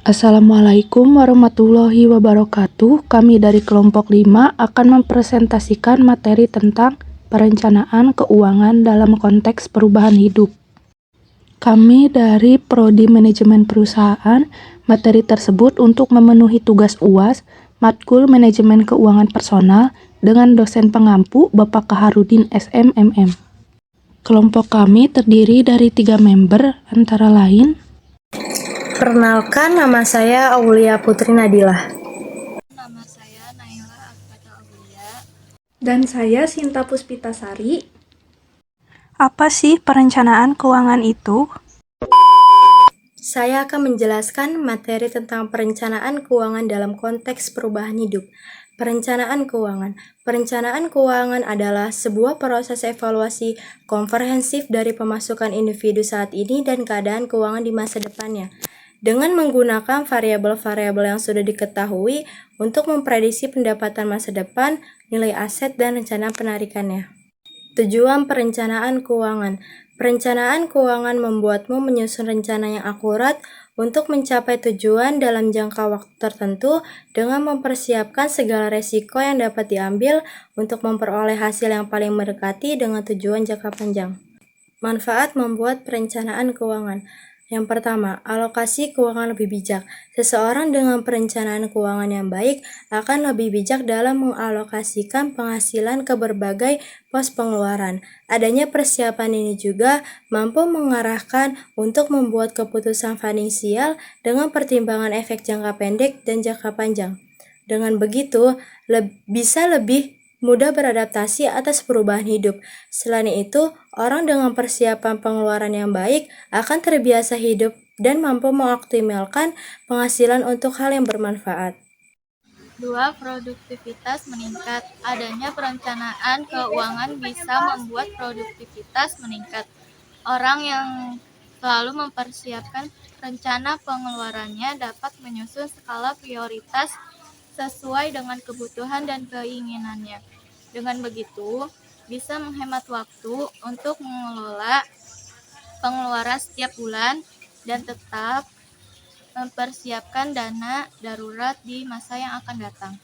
Assalamualaikum warahmatullahi wabarakatuh. Kami dari kelompok 5 akan mempresentasikan materi tentang perencanaan keuangan dalam konteks perubahan hidup. Kami dari Prodi Manajemen Perusahaan, materi tersebut untuk memenuhi tugas UAS, Matkul Manajemen Keuangan Personal, dengan dosen pengampu Bapak Kaharudin SMMM. Kelompok kami terdiri dari 3 member, antara lain: Perkenalkan, nama saya Aulia Putri Nadilah. Nama saya Naila Akbata Aulia. Dan saya Sinta Puspitasari. Apa sih perencanaan keuangan itu? Saya akan menjelaskan materi tentang perencanaan keuangan dalam konteks perubahan hidup. Perencanaan keuangan. Perencanaan keuangan adalah sebuah proses evaluasi komprehensif dari pemasukan individu saat ini dan keadaan keuangan di masa depannya, dengan menggunakan variabel-variabel yang sudah diketahui untuk memprediksi pendapatan masa depan, nilai aset, dan rencana penarikannya. Tujuan perencanaan keuangan. Perencanaan keuangan membuatmu menyusun rencana yang akurat untuk mencapai tujuan dalam jangka waktu tertentu dengan mempersiapkan segala resiko yang dapat diambil untuk memperoleh hasil yang paling mendekati dengan tujuan jangka panjang. Manfaat membuat perencanaan keuangan. Yang pertama, alokasi keuangan lebih bijak. Seseorang dengan perencanaan keuangan yang baik akan lebih bijak dalam mengalokasikan penghasilan ke berbagai pos pengeluaran. Adanya persiapan ini juga mampu mengarahkan untuk membuat keputusan finansial dengan pertimbangan efek jangka pendek dan jangka panjang. Dengan begitu, bisa lebih mudah beradaptasi atas perubahan hidup. Selain itu, orang dengan persiapan pengeluaran yang baik akan terbiasa hidup dan mampu mengoptimalkan penghasilan untuk hal yang bermanfaat. 2. Produktivitas meningkat. Adanya perencanaan keuangan bisa membuat produktivitas meningkat. Orang yang selalu mempersiapkan rencana pengeluarannya dapat menyusun skala prioritas sesuai dengan kebutuhan dan keinginannya. Dengan begitu, bisa menghemat waktu untuk mengelola pengeluaran setiap bulan dan tetap mempersiapkan dana darurat di masa yang akan datang.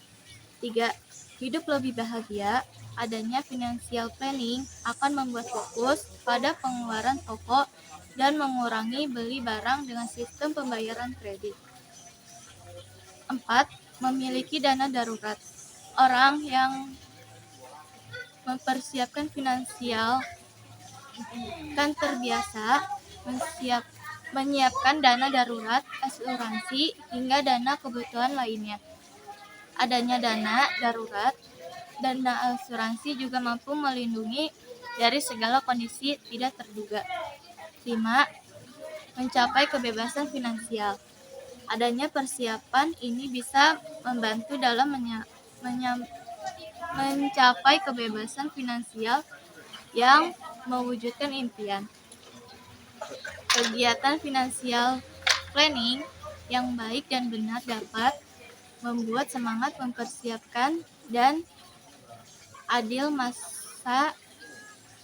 3. Hidup lebih bahagia. Adanya financial planning akan membuat fokus pada pengeluaran pokok dan mengurangi beli barang dengan sistem pembayaran kredit. 4. Memiliki dana darurat. Orang yang mempersiapkan finansial kan terbiasa menyiapkan dana darurat, asuransi, hingga dana kebutuhan lainnya. Adanya dana darurat dan dana asuransi juga mampu melindungi dari segala kondisi tidak terduga. 5. Mencapai kebebasan finansial. Adanya persiapan ini bisa membantu dalam mencapai kebebasan finansial yang mewujudkan impian. Kegiatan financial planning yang baik dan benar dapat membuat semangat mempersiapkan dan adil masa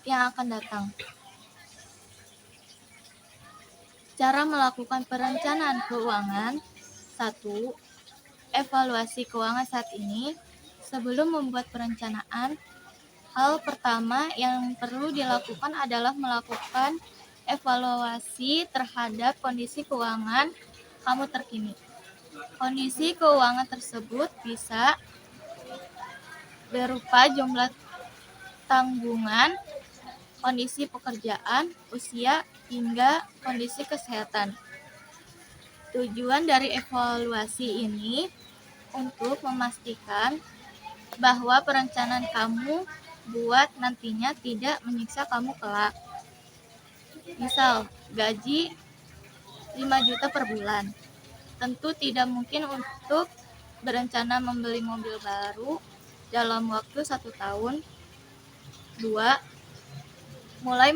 yang akan datang. Cara melakukan perencanaan keuangan. 1. Evaluasi keuangan saat ini. Sebelum membuat perencanaan, hal pertama yang perlu dilakukan adalah melakukan evaluasi terhadap kondisi keuangan kamu terkini. Kondisi keuangan tersebut bisa berupa jumlah tanggungan, kondisi pekerjaan, usia, hingga kondisi kesehatan. Tujuan dari evaluasi ini untuk memastikan bahwa perencanaan kamu buat nantinya tidak menyiksa kamu kelak. Misal, gaji 5 juta per bulan. Tentu tidak mungkin untuk berencana membeli mobil baru dalam waktu 1 tahun. 2. Mulai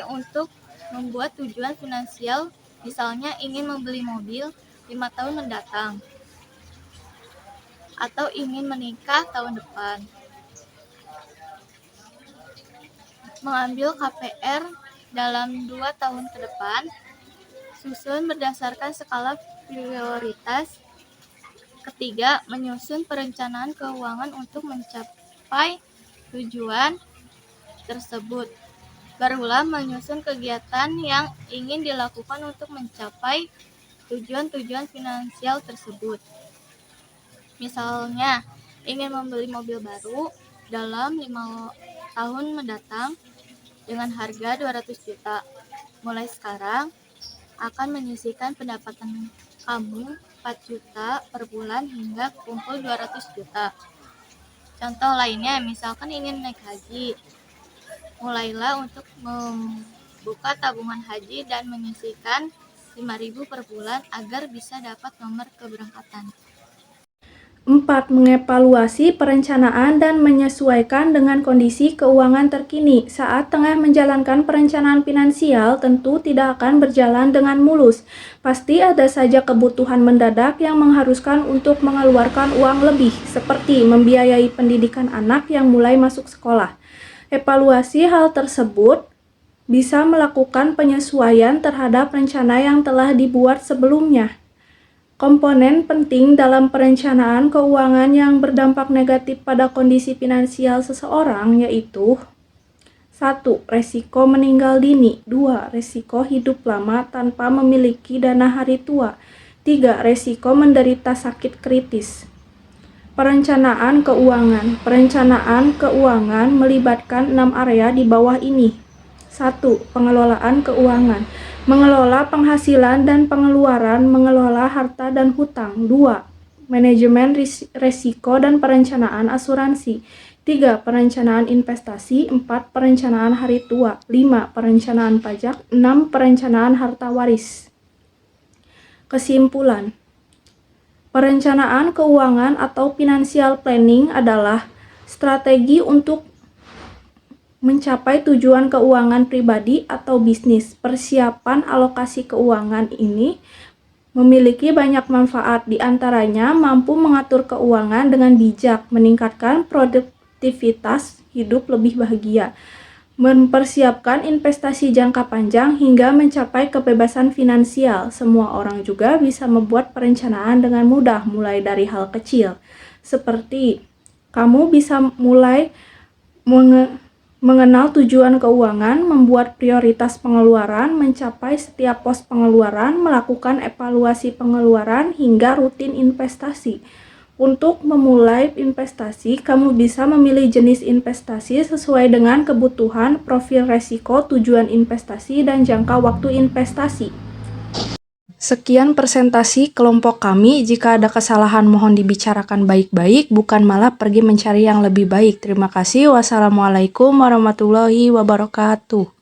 untuk membuat tujuan finansial, misalnya ingin membeli mobil 5 tahun mendatang atau ingin menikah tahun depan. Mengambil KPR dalam 2 tahun ke depan. Susun berdasarkan skala prioritas. Ketiga, menyusun perencanaan keuangan untuk mencapai tujuan tersebut. Barulah menyusun kegiatan yang ingin dilakukan untuk mencapai tujuan-tujuan finansial tersebut. Misalnya, ingin membeli mobil baru dalam 5 tahun mendatang dengan harga 200 juta. Mulai sekarang, akan menyisihkan pendapatan kamu 4 juta per bulan hingga kumpul 200 juta. Contoh lainnya, misalkan ingin naik haji. Mulailah untuk membuka tabungan haji dan menyisihkan 5.000 per bulan agar bisa dapat nomor keberangkatan. 4. Mengevaluasi perencanaan dan menyesuaikan dengan kondisi keuangan terkini. Saat tengah menjalankan perencanaan finansial, tentu tidak akan berjalan dengan mulus. Pasti ada saja kebutuhan mendadak yang mengharuskan untuk mengeluarkan uang lebih, seperti membiayai pendidikan anak yang mulai masuk sekolah. Evaluasi hal tersebut bisa melakukan penyesuaian terhadap rencana yang telah dibuat sebelumnya. Komponen penting dalam perencanaan keuangan yang berdampak negatif pada kondisi finansial seseorang yaitu 1. Resiko meninggal dini. 2. Resiko hidup lama tanpa memiliki dana hari tua. 3. Resiko menderita sakit kritis. Perencanaan keuangan. Perencanaan keuangan melibatkan 6 area di bawah ini. 1. Pengelolaan keuangan. Mengelola penghasilan dan pengeluaran, mengelola harta dan hutang. 2. Manajemen risiko dan perencanaan asuransi. 3. Perencanaan investasi. 4. Perencanaan hari tua. 5. Perencanaan pajak. 6. Perencanaan harta waris. Kesimpulan. Perencanaan keuangan atau financial planning adalah strategi untuk mencapai tujuan keuangan pribadi atau bisnis. Persiapan alokasi keuangan ini memiliki banyak manfaat, di antaranya mampu mengatur keuangan dengan bijak, meningkatkan produktivitas hidup lebih bahagia, mempersiapkan investasi jangka panjang hingga mencapai kebebasan finansial. Semua orang juga bisa membuat perencanaan dengan mudah, mulai dari hal kecil, seperti kamu bisa mulai mengenal tujuan keuangan, membuat prioritas pengeluaran, mencapai setiap pos pengeluaran, melakukan evaluasi pengeluaran, hingga rutin investasi. Untuk memulai investasi, kamu bisa memilih jenis investasi sesuai dengan kebutuhan, profil resiko, tujuan investasi, dan jangka waktu investasi. Sekian presentasi kelompok kami. Jika ada kesalahan mohon dibicarakan baik-baik, bukan malah pergi mencari yang lebih baik. Terima kasih. Wassalamualaikum warahmatullahi wabarakatuh.